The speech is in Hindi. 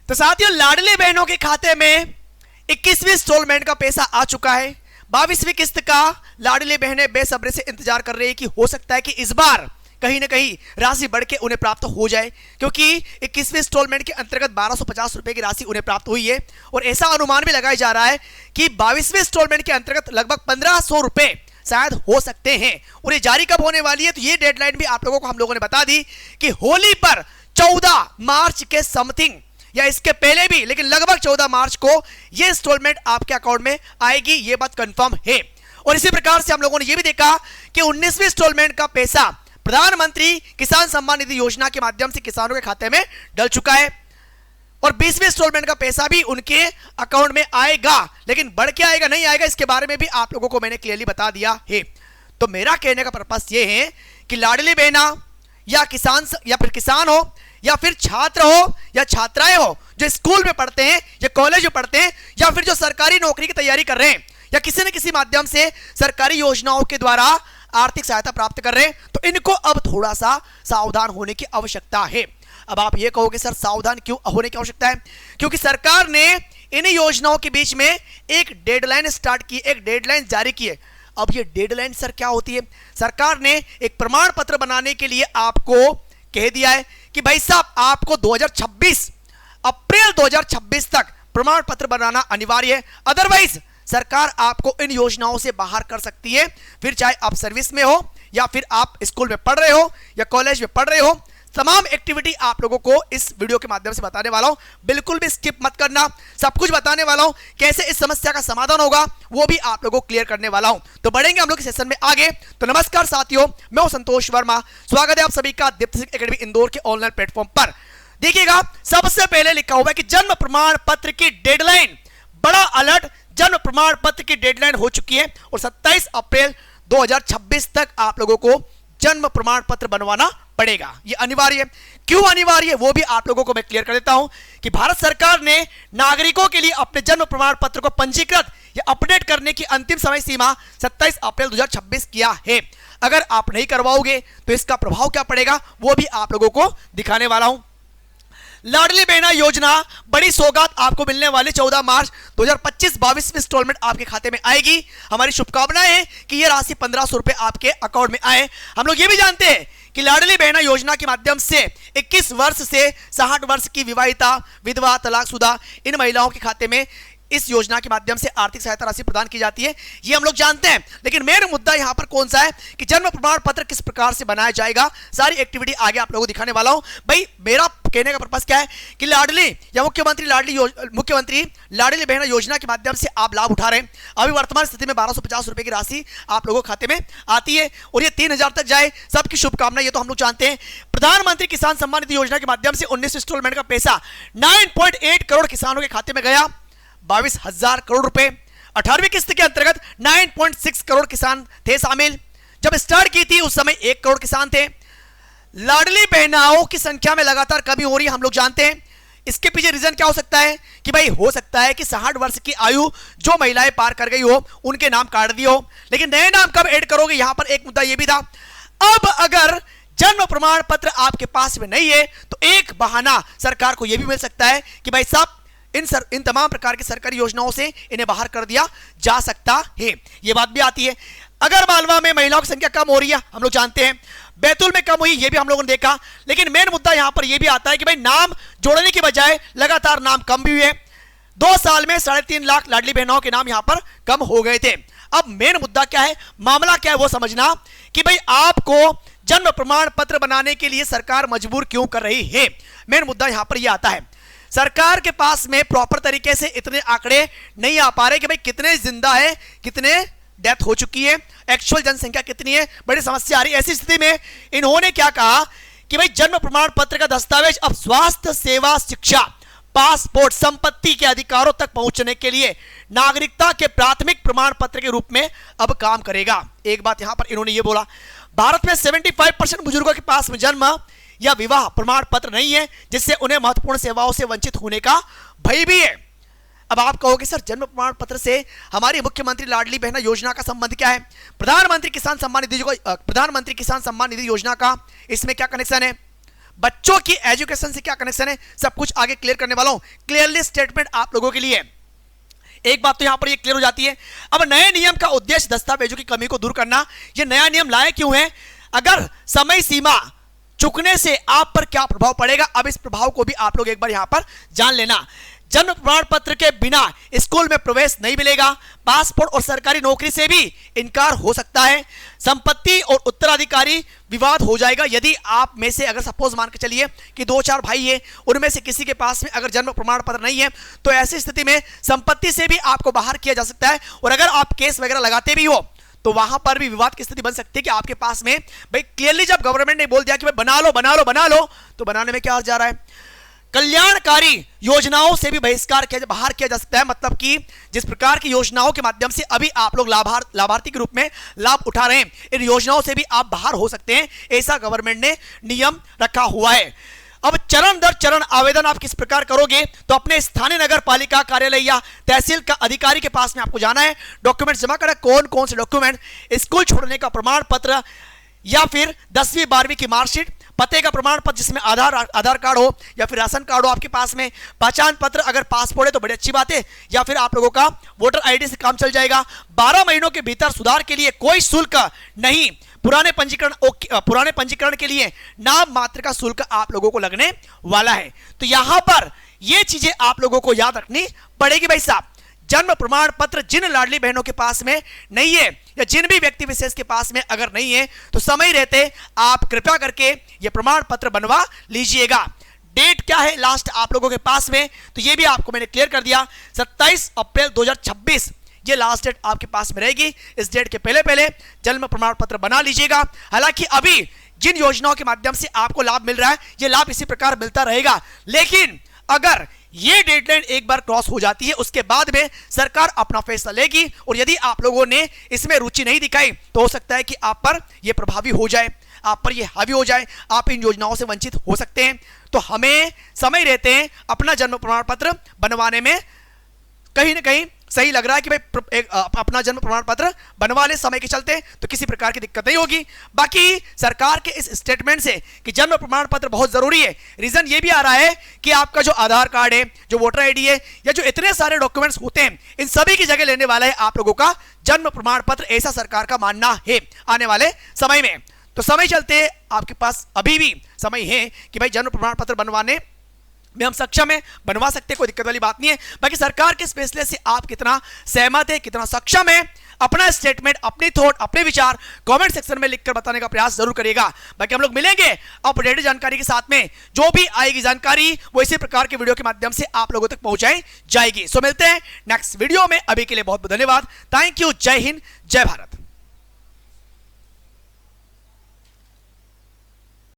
तो साथियों, लाडली बहनों के खाते में 21वीं इंस्टॉलमेंट का पैसा आ चुका है। 22वीं किस्त का लाडली बहनें बेसब्री से इंतजार कर रही है कि हो सकता है कि इस बार कहीं ना कहीं राशि बढ़ के उन्हें प्राप्त हो जाए, क्योंकि 21वीं इंस्टॉलमेंट के अंतर्गत 1250 रुपए की राशि उन्हें प्राप्त हुई है। और ऐसा अनुमान भी लगाया जा रहा है कि 22वीं इंस्टॉलमेंट के अंतर्गत लगभग 1500 रुपए शायद हो सकते हैं। और ये जारी कब होने वाली है, तो ये डेडलाइन भी आप लोगों को हम लोगों ने बता दी कि होली पर 14 मार्च के समथिंग या इसके पहले भी, लेकिन लगभग 14 मार्च को ये इंस्टॉलमेंट आपके अकाउंट में आएगी, ये बात कंफर्म है। और इसी प्रकार से हम लोगों ने ये भी देखा कि 19वीं इंस्टॉलमेंट का पैसा प्रधानमंत्री किसान सम्मान निधि योजना के माध्यम से किसानों के खाते में डल चुका है। और 20वीं इंस्टॉलमेंट का पैसा भी उनके अकाउंट में आएगा, लेकिन बढ़ के आएगा नहीं आएगा इसके बारे में भी आप लोगों को मैंने क्लियरली बता दिया है। तो मेरा कहने का पर्पस ये है कि लाडली बहना या किसान या फिर किसान हो या फिर छात्र हो या छात्राएं हो जो स्कूल में पढ़ते हैं या कॉलेज में पढ़ते हैं या फिर जो सरकारी नौकरी की तैयारी कर रहे हैं या किसी न किसी माध्यम से सरकारी योजनाओं के द्वारा आर्थिक सहायता प्राप्त कर रहे हैं, तो इनको अब थोड़ा सा सावधान होने की आवश्यकता है। अब आप ये कहोगे सर सावधान क्यों होने की आवश्यकता है? क्योंकि सरकार ने इन योजनाओं के बीच में एक डेडलाइन स्टार्ट की, एक डेडलाइन जारी की है। अब ये डेडलाइन सर क्या होती है? सरकार ने एक प्रमाण पत्र बनाने के लिए आपको कह दिया है कि भाई साहब आपको 2026 अप्रैल 2026 तक प्रमाण पत्र बनाना अनिवार्य है, अदरवाइज सरकार आपको इन योजनाओं से बाहर कर सकती है। फिर चाहे आप सर्विस में हो या फिर आप स्कूल में पढ़ रहे हो या कॉलेज में पढ़ रहे हो, तमाम एक्टिविटी आप लोगों को इस वीडियो के माध्यम से बताने वाला हूं। बिल्कुल भी स्किप मत करना, सब कुछ बताने वाला हूं। कैसे इस समस्या का समाधान होगा वो भी आप लोगों को क्लियर करने वाला हूं। तो बढ़ेंगे हम लोग इस सेशन में आगे। तो नमस्कार साथियों, मैं हूं संतोष वर्मा, स्वागत है आप सभी का दीप्त सिंह एकेडमी इंदौर के ऑनलाइन प्लेटफॉर्म पर। देखिएगा, सबसे पहले लिखा हुआ है कि जन्म प्रमाण पत्र की डेडलाइन, बड़ा अलर्ट, जन्म प्रमाण पत्र की डेडलाइन हो चुकी है और 27 अप्रैल 2026 तक आप लोगों को जन्म प्रमाण पत्र बनवाना पड़ेगा। ये अनिवार्य है। क्यों अनिवार्य है वो भी आप लोगों को मैं क्लियर कर देता हूं कि भारत सरकार ने नागरिकों के लिए अपने जन्म प्रमाण पत्र को पंजीकृत या अपडेट करने की अंतिम समय सीमा 27 अप्रैल 2026 किया है। अगर आप नहीं करवाओगे तो इसका प्रभाव क्या पड़ेगा वो भी आप लोगों को दिखाने वाला हूं। लाडली बहना योजना बड़ी सौगात आपको मिलने वाली 14 मार्च 2025 22वीं इंस्टॉलमेंट आपके खाते में आएगी। हमारी शुभकामनाएं है कि यह राशि 1500 रुपए आपके अकाउंट में आए। हम लोग ये भी जानते हैं कि लाडली बहना योजना के माध्यम से 21 वर्ष से 60 वर्ष की विवाहिता, विधवा, तलाकशुदा इन महिलाओं के खाते में इस योजना के माध्यम से आर्थिक सहायता राशि प्रदान की जाती है। ये हम लोग जानते हैं, लेकिन मेन मुद्दा यहां पर कौन सा है कि जन्म प्रमाण पत्र किस प्रकार से बनाया जाएगा, सारी एक्टिविटी आगे आप लोगों को दिखाने वाला हूं। भाई मेरा कहने का पर्पस क्या है कि लाडली या मुख्यमंत्री लाडली बहना योजना के माध्यम से आप लाभ उठा रहे हैं। अभी वर्तमान स्थिति में 1250 रुपए की राशि आप लोगों के खाते में आती है और ये 3000 तक जाए, सबकी शुभकामनाएं, ये तो हम लोग जानते हैं। प्रधानमंत्री किसान सम्मान निधि योजना के माध्यम से 19 इंस्टॉलमेंट का पैसा 9.8 करोड़ किसानों के खाते में गया, 22,000 करोड़ रुपए। 18वीं किस्त के अंतर्गत 9.6 करोड़ किसान थे शामिल। जब स्टार्ट की थी उस समय 1 करोड़ किसान थे। लाडली बहनाओं की संख्या में लगातार कमी हो रही है, हम लोग जानते हैं। इसके पीछे रीजन क्या हो सकता है कि भाई हो सकता है कि 60 वर्ष की आयु जो महिलाएं पार कर गई हो उनके नाम काट दिए हो, लेकिन नए नाम कब ऐड करोगे, यहां पर एक मुद्दा यह भी था। अब अगर जन्म प्रमाण पत्र आपके पास में नहीं है तो एक बहाना सरकार को यह भी मिल सकता है कि भाई साहब इन तमाम प्रकार की सरकारी योजनाओं से इन्हें बाहर कर दिया जा सकता है। यह बात भी आती है। अगर मालवा में महिलाओं की संख्या कम हो रही है, हम लोग जानते हैं, बैतूल में कम हुई, यह भी हम लोगों ने देखा, लेकिन मेन मुद्दा यहां पर यह भी आता है कि भाई नाम जोड़ने की बजाय लगातार नाम कम भी हुए। 2 साल में 3.5 लाख लाडली बहनों के नाम यहां पर कम हो गए थे। अब मेन मुद्दा क्या है, मामला क्या है वो समझना कि भाई आपको जन्म प्रमाण पत्र बनाने के लिए सरकार मजबूर क्यों कर रही है। मेन मुद्दा यहां पर यह आता है, सरकार के पास में प्रॉपर तरीके से इतने आंकड़े नहीं आ पा रहे कि भाई कितने जिंदा है, कितने डेथ हो चुकी है, एक्चुअल जनसंख्या कितनी है, बड़ी समस्या आ रही है। ऐसी स्थिति में इन्होंने क्या कहा कि भाई जन्म प्रमाण पत्र का दस्तावेज अब स्वास्थ्य सेवा, शिक्षा, पासपोर्ट, संपत्ति के अधिकारों तक पहुंचने के लिए नागरिकता के प्राथमिक प्रमाण पत्र के रूप में अब काम करेगा। एक बात यहां पर इन्होंने ये बोला, भारत में 75% बुजुर्गों के पास में जन्म या विवाह प्रमाण पत्र नहीं है, जिससे उन्हें महत्वपूर्ण सेवाओं से वंचित होने का भय भी है। अब आप कहोगे सर जन्म प्रमाण पत्र से हमारी मुख्यमंत्री लाडली बहना योजना का संबंध क्या है? प्रधानमंत्री किसान सम्मान निधि योजना का इसमें क्या कनेक्शन है? बच्चों की एजुकेशन से क्या कनेक्शन है, सब कुछ आगे क्लियर करने वाला हूं। क्लियरली स्टेटमेंट आप लोगों के लिए। एक बात तो यहां पर ये क्लियर हो जाती है, अब नए नियम का उद्देश्य दस्तावेजों की कमी को दूर करना। ये नया नियम लाए क्यों है, अगर समय सीमा चुकने से आप पर क्या प्रभाव पड़ेगा, अब इस प्रभाव को भी आप लोग एक बार यहां पर जान लेना। जन्म प्रमाण पत्र के बिना स्कूल में प्रवेश नहीं मिलेगा, पासपोर्ट और सरकारी नौकरी से भी इनकार हो सकता है, संपत्ति और उत्तराधिकारी विवाद हो जाएगा। यदि आप में से अगर सपोज मान के चलिए कि 2-4 भाई है, उनमें से किसी के पास में अगर जन्म प्रमाण पत्र नहीं है, तो ऐसी स्थिति में संपत्ति से भी आपको बाहर किया जा सकता है। और अगर आप केस वगैरह लगाते भी हो तो वहां पर भी विवाद की स्थिति बन सकती है कि आपके पास में भाई क्लियरली जब गवर्नमेंट ने बोल दिया कि भाई बना लो बना लो बना लो, तो बनाने में क्या अर्थ जा रहा है। कल्याणकारी योजनाओं से भी बहिष्कार बाहर किया जा सकता है, मतलब कि जिस प्रकार की योजनाओं के माध्यम से अभी आप लोग लाभार्थी के रूप में लाभ उठा रहे हैं, इन योजनाओं से भी आप बाहर हो सकते हैं, ऐसा गवर्नमेंट ने नियम रखा हुआ है। अब चरण दर चरण आवेदन आप किस प्रकार करोगे, तो अपने स्थानीय नगर पालिका कार्यालय या तहसील का अधिकारी के पास में आपको जाना है, डॉक्यूमेंट जमा करना। कौन कौन से डॉक्यूमेंट, स्कूल छोड़ने का प्रमाण पत्र या फिर 10वीं 12वीं की मार्कशीट, पते का प्रमाण पत्र जिसमें आधार कार्ड हो या फिर राशन कार्ड हो आपके पास में, पहचान पत्र, अगर पासपोर्ट है तो बड़ी अच्छी बात है, या फिर आप लोगों का वोटर आईडी से काम चल जाएगा। 12 महीनों के भीतर सुधार के लिए कोई शुल्क नहीं, पुराने पंजीकरण के लिए नाम मात्र का शुल्क आप लोगों को लगने वाला है। तो यहां पर यह चीजें आप लोगों को याद रखनी पड़ेगी भाई साहब। जन्म प्रमाण पत्र जिन लाडली बहनों के पास में नहीं है या जिन भी व्यक्ति विशेष के पास में अगर नहीं है, तो समय रहते आप कृपया करके ये प्रमाण पत्र बनवा लीजिएगा। डेट क्या है लास्ट आप लोगों के पास में, तो ये भी आपको मैंने क्लियर कर दिया, 27 अप्रैल 2026 ये लास्ट डेट आपके पास में रहेगी। इस डेट के पहले पहले जन्म प्रमाण पत्र बना लीजिएगा। हालांकि अभी जिन योजनाओं के माध्यम से आपको लाभ मिल रहा है, ये लाभ इसी प्रकार मिलता रहेगा, लेकिन अगर ये डेडलाइन एक बार क्रॉस हो जाती है, उसके बाद में सरकार अपना फैसला लेगी, और यदि आप लोगों ने इसमें रुचि नहीं दिखाई तो हो सकता है कि आप पर यह प्रभावी हो जाए, आप पर यह हावी हो जाए, आप इन योजनाओं से वंचित हो सकते हैं। तो हमें समय रहते हैं अपना जन्म प्रमाण पत्र बनवाने में कहीं ना कहीं सही लग रहा है कि भाई अपना जन्म प्रमाण पत्र बनवा ले समय के चलते, तो किसी प्रकार की दिक्कत नहीं होगी। बाकी सरकार के इस स्टेटमेंट से कि जन्म प्रमाण पत्र बहुत जरूरी है, रीजन ये भी आ रहा है कि आपका जो आधार कार्ड है, जो वोटर आईडी है, या जो इतने सारे डॉक्यूमेंट्स होते हैं, इन सभी की जगह लेने वाला है आप लोगों का जन्म प्रमाण पत्र, ऐसा सरकार का मानना है आने वाले समय में। तो समय चलते आपके पास अभी भी समय है कि भाई जन्म प्रमाण पत्र बनवाने में हम सक्षम है, बनवा सकते हैं, कोई दिक्कत वाली बात नहीं है। बाकी सरकार के इस फैसले से आप कितना सहमत है, कितना सक्षम है, अपना स्टेटमेंट, अपनी थॉट, अपने विचार कमेंट सेक्शन में लिखकर बताने का प्रयास जरूर करिएगा। बाकी हम लोग मिलेंगे अपडेटेड जानकारी के साथ में, जो भी आएगी जानकारी वो इसी प्रकार के वीडियो के माध्यम से आप लोगों तक पहुंचाई जाएगी। सो मिलते हैं नेक्स्ट वीडियो में, अभी के लिए बहुत बहुत धन्यवाद। Thank you. जय हिंद, जय भारत।